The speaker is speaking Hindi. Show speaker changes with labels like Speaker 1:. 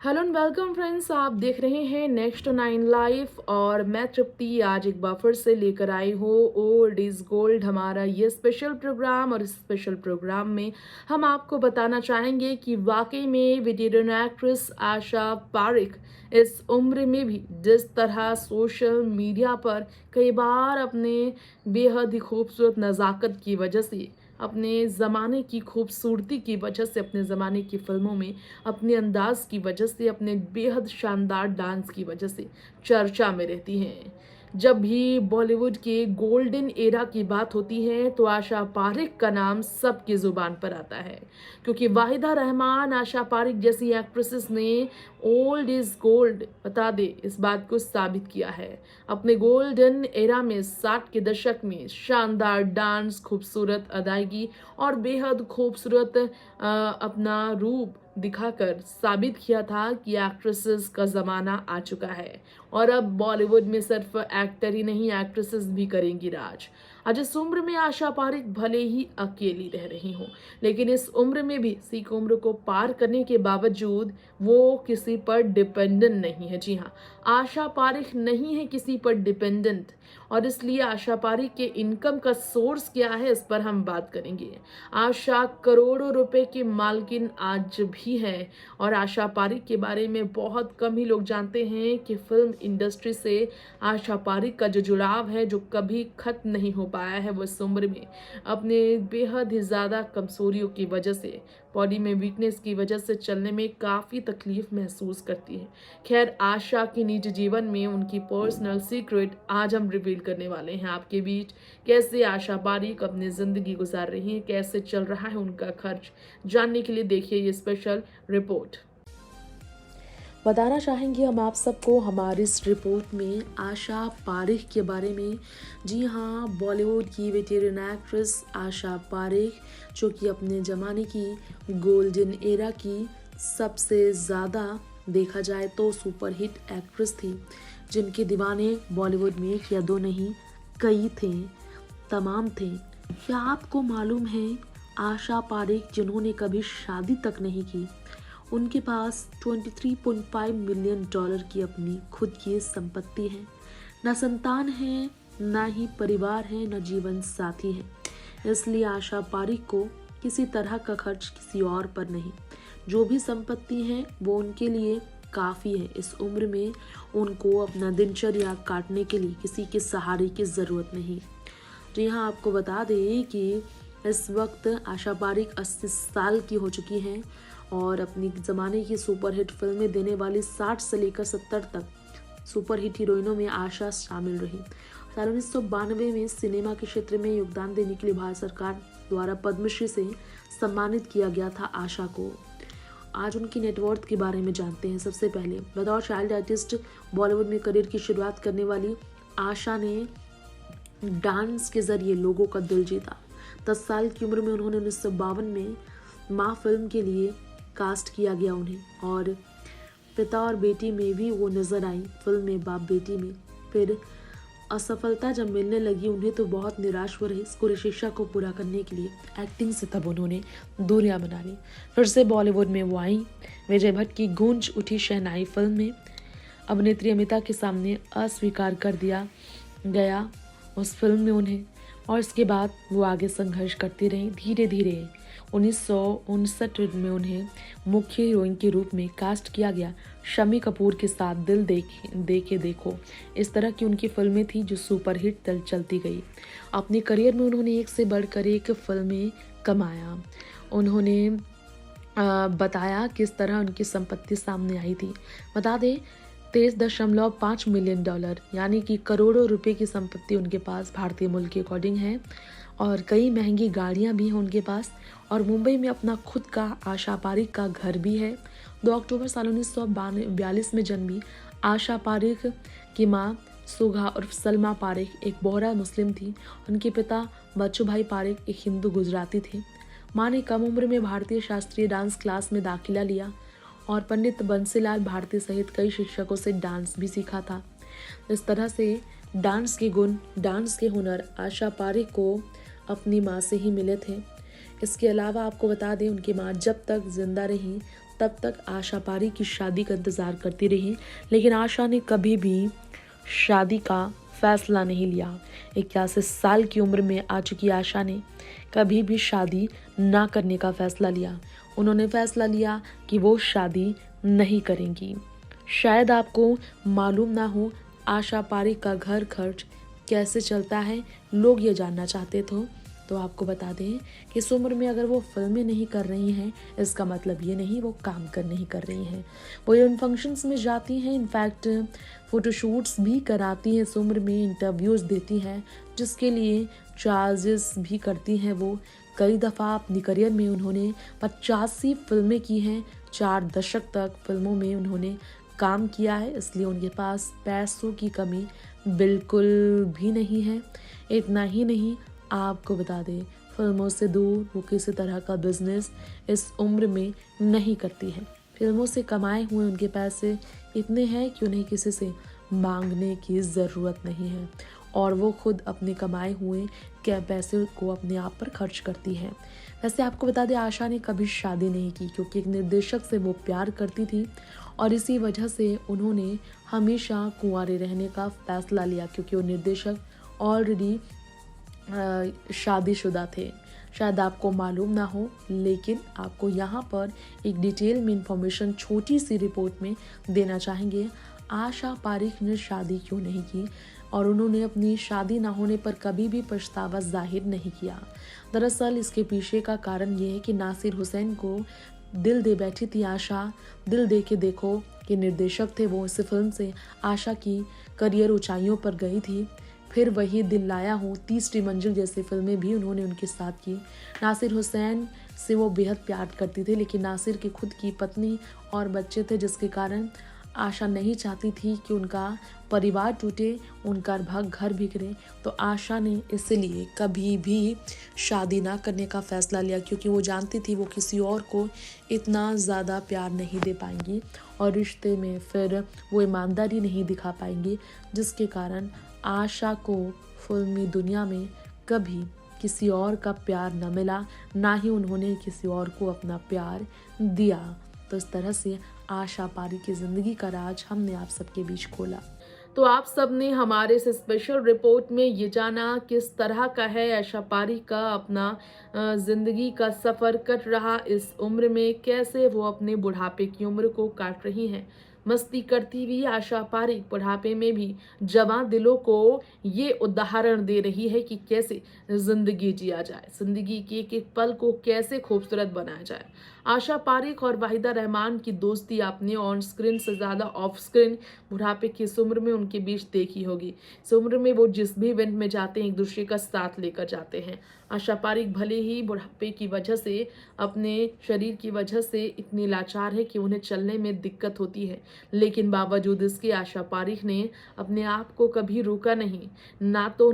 Speaker 1: हेलो एंड वेलकम फ्रेंड्स, आप देख रहे हैं नेक्स्ट नाइन लाइफ और मैं तृप्ति आज एक बार फिर से लेकर आई हूँ ओल्ड इज गोल्ड, हमारा ये स्पेशल प्रोग्राम। और इस स्पेशल प्रोग्राम में हम आपको बताना चाहेंगे कि वाकई में वेटेरन एक्ट्रेस आशा पारिक इस उम्र में भी जिस तरह सोशल मीडिया पर कई बार अपने बेहद ही खूबसूरत नज़ाकत की वजह से, अपने ज़माने की खूबसूरती की वजह से, अपने ज़माने की फिल्मों में अपने अंदाज की वजह से, अपने बेहद शानदार डांस की वजह से चर्चा में रहती हैं। जब भी बॉलीवुड के गोल्डन एरा की बात होती है तो आशा पारिक का नाम सबकी जुबान पर आता है, क्योंकि वाहिदा रहमान, आशा पारिक जैसी एक्ट्रेसेस ने ओल्ड इज गोल्ड बता दे इस बात को साबित किया है। अपने गोल्डन एरा में 60 के दशक में शानदार डांस, खूबसूरत अदायगी और बेहद खूबसूरत अपना रूप दिखाकर साबित किया था कि एक्ट्रेसेस का ज़माना आ चुका है और अब बॉलीवुड में सिर्फ एक्टर ही नहीं, एक्ट्रेसेस भी करेंगी राज। आज इस उम्र में आशा पारिक भले ही अकेली रह रही हो, लेकिन इस उम्र में भी सीख उम्र को पार करने के बावजूद वो किसी पर डिपेंडेंट नहीं है। जी हाँ, आशा पारिक नहीं है किसी पर डिपेंडेंट, और इसलिए आशा पारिक के इनकम का सोर्स क्या है इस पर हम बात करेंगे। आशा करोड़ों रुपए की मालकिन आज भी है और आशा पारिक के बारे में बहुत कम ही लोग जानते हैं कि फिल्म इंडस्ट्री से आशा पारिक का जो जुड़ाव है, जो कभी खत्म नहीं हो पाया है, वो इस उम्र में अपने बेहद ही ज़्यादा कमजोरियों की वजह से, बॉडी में वीकनेस की वजह से चलने में काफ़ी तकलीफ महसूस करती है। खैर, आशा के निजी जीवन में उनकी पर्सनल सीक्रेट आज हम रिवील करने वाले हैं आपके बीच। कैसे आशा पारिक अपनी ज़िंदगी गुजार रही हैं, कैसे चल रहा है उनका खर्च, जानने के लिए देखिए ये स्पेशल रिपोर्ट। बताना चाहेंगे हम आप सबको हमारी इस रिपोर्ट में आशा पारिक के बारे में। जी हाँ, बॉलीवुड की वेटेरन एक्ट्रेस आशा पारिक, जो कि अपने ज़माने की गोल्डन एरा की सबसे ज़्यादा देखा जाए तो सुपरहिट एक्ट्रेस थी, जिनके दीवाने बॉलीवुड में एक या दो नहीं कई थे, तमाम थे। क्या आपको मालूम है आशा पारिक जिन्होंने कभी शादी तक नहीं की, उनके पास 23.5 मिलियन डॉलर की अपनी खुद की संपत्ति है। न संतान है, न ही परिवार है, न जीवन साथी है। इसलिए आशा पारिक को किसी तरह का खर्च किसी और पर नहीं। जो भी संपत्ति है वो उनके लिए काफ़ी है। इस उम्र में उनको अपना दिनचर्या काटने के लिए किसी के सहारे की ज़रूरत नहीं। तो यहाँ आपको बता दें कि इस वक्त आशा पारिक 80 साल की हो चुकी हैं और अपनी ज़माने की सुपरहिट फिल्में देने वाली 60 से लेकर 70 तक सुपरहिट हीरोइनों में आशा शामिल रही। साल 1992 में सिनेमा के क्षेत्र में योगदान देने के लिए भारत सरकार द्वारा पद्मश्री से सम्मानित किया गया था आशा को। आज उनकी नेटवर्थ के बारे में जानते हैं। सबसे पहले, बतौर चाइल्ड आर्टिस्ट बॉलीवुड में करियर की शुरुआत करने वाली आशा ने डांस के जरिए लोगों का दिल जीता। 10 साल की उम्र में उन्होंने 1952 में माँ फिल्म के लिए कास्ट किया गया उन्हें, और पिता और बेटी में भी वो नजर आई फिल्म में बाप बेटी में। फिर असफलता जब मिलने लगी उन्हें तो बहुत निराश हो रही। पूरी शिक्षा को पूरा करने के लिए एक्टिंग से तब उन्होंने दूरियां बना ली। फिर से बॉलीवुड में वो आई। विजय भट्ट की गूंज उठी शहनाई फिल्म में अभिनेत्री अमिता के सामने अस्वीकार कर दिया गया उस फिल्म में उन्हें, और इसके बाद वो आगे संघर्ष करती रही। धीरे धीरे 1959 में उन्हें मुख्य हीरोइन के रूप में कास्ट किया गया शम्मी कपूर के साथ दिल देखे देखो। इस तरह की उनकी फिल्में थी जो सुपरहिट चलती गई। अपने करियर में उन्होंने एक से बढ़कर एक फिल्में कमाया। उन्होंने बताया किस तरह उनकी संपत्ति सामने आई थी। बता दें, 23.5 मिलियन डॉलर यानी कि करोड़ों रुपए की संपत्ति उनके पास भारतीय मूल्य के अकॉर्डिंग है, और कई महंगी गाड़ियां भी हैं उनके पास, और मुंबई में अपना खुद का आशा पारिक का घर भी है। 2 अक्टूबर साल 1942 में जन्मी आशा पारिक की मां सुगा उर्फ सलमा पारिक एक बोहरा मुस्लिम थी। उनके पिता बच्चू भाई पारिक एक हिंदू गुजराती थे। मां ने कम उम्र में भारतीय शास्त्रीय डांस क्लास में दाखिला लिया और पंडित बंसीलाल भारती सहित कई शिक्षकों से डांस भी सीखा था। इस तरह से डांस के गुण, डांस के हुनर आशा पारिक को अपनी माँ से ही मिले थे। इसके अलावा आपको बता दें, उनकी माँ जब तक जिंदा रही तब तक आशा पारी की शादी का इंतज़ार करती रही, लेकिन आशा ने कभी भी शादी का फैसला नहीं लिया। 81 साल की उम्र में आ चुकी आशा ने कभी भी शादी ना करने का फैसला लिया। उन्होंने फैसला लिया कि वो शादी नहीं करेंगी। शायद आपको मालूम ना हो आशा पारी का घर खर्च कैसे चलता है, लोग ये जानना चाहते थे। तो आपको बता दें कि इस उम्र में अगर वो फिल्में नहीं कर रही हैं, इसका मतलब ये नहीं वो काम कर नहीं कर रही हैं। वो इन फंक्शंस में जाती हैं, इनफैक्ट फ़ोटोशूट्स भी कराती हैं इस उम्र में, इंटरव्यूज़ देती हैं, जिसके लिए चार्जेस भी करती हैं वो। कई दफ़ा अपनी करियर में उन्होंने 85 फिल्में की हैं, 4 दशक तक फिल्मों में उन्होंने काम किया है, इसलिए उनके पास पैसों की कमी बिल्कुल भी नहीं है। इतना ही नहीं, आपको बता दें फिल्मों से दूर वो किसी तरह का बिजनेस इस उम्र में नहीं करती है। फिल्मों से कमाए हुए उनके पैसे इतने हैं कि उन्हें किसी से मांगने की ज़रूरत नहीं है और वो खुद अपने कमाए हुए के पैसे को अपने आप पर खर्च करती है। वैसे आपको बता दें आशा ने कभी शादी नहीं की क्योंकि एक निर्देशक से वो प्यार करती थी और इसी वजह से उन्होंने हमेशा कुंवारे रहने का फैसला लिया क्योंकि वो निर्देशक ऑलरेडी शादीशुदा थे। शायद आपको मालूम ना हो, लेकिन आपको यहाँ पर एक डिटेल में इंफॉर्मेशन छोटी सी रिपोर्ट में देना चाहेंगे। आशा पारिक ने शादी क्यों नहीं की और उन्होंने अपनी शादी ना होने पर कभी भी पछतावा जाहिर नहीं किया। दरअसल इसके पीछे का कारण ये है कि नासिर हुसैन को दिल दे बैठी थी आशा। दिल दे के देखो कि निर्देशक थे वो, इस फिल्म से आशा की करियर ऊंचाइयों पर गई थी। फिर वही दिल लाया हूँ, तीसरी मंजिल जैसी फिल्में भी उन्होंने उनके साथ की। नासिर हुसैन से वो बेहद प्यार करती थी, लेकिन नासिर की खुद की पत्नी और बच्चे थे, जिसके कारण आशा नहीं चाहती थी कि उनका परिवार टूटे, उनका घर बिखरे। तो आशा ने इसलिए कभी भी शादी ना करने का फैसला लिया क्योंकि वो जानती थी वो किसी और को इतना ज़्यादा प्यार नहीं दे पाएंगी और रिश्ते में फिर वो ईमानदारी नहीं दिखा पाएंगी, जिसके कारण आशा को फिल्मी दुनिया में कभी किसी और का प्यार न मिला, ना ही उन्होंने किसी और को अपना प्यार दिया। तो इस तरह से आशा पारी की ज़िंदगी का राज हमने आप सबके बीच खोला। तो आप सब ने हमारे इस स्पेशल रिपोर्ट में ये जाना किस तरह का है आशा पारी का अपना ज़िंदगी का सफ़र कट रहा इस उम्र में, कैसे वो अपने बुढ़ापे की उम्र को काट रही हैं। मस्ती करती हुई आशा पारी बुढ़ापे में भी जवां दिलों को ये उदाहरण दे रही है कि कैसे जिंदगी जिया जाए, जिंदगी के एक एक पल को कैसे खूबसूरत बनाया जाए। आशा पारिक और वाहिदा रहमान की दोस्ती आपने ऑन स्क्रीन से ज़्यादा ऑफ स्क्रीन बुढ़ापे की इस उम्र में उनके बीच देखी होगी। इस उम्र में वो जिस भी इवेंट में जाते हैं एक दूसरे का साथ लेकर जाते हैं। आशा पारिक भले ही बुढ़ापे की वजह से, अपने शरीर की वजह से इतनी लाचार है कि उन्हें चलने में दिक्कत होती है, लेकिन बावजूद इसके आशा पारिक ने अपने आप को कभी रोका नहीं। ना तो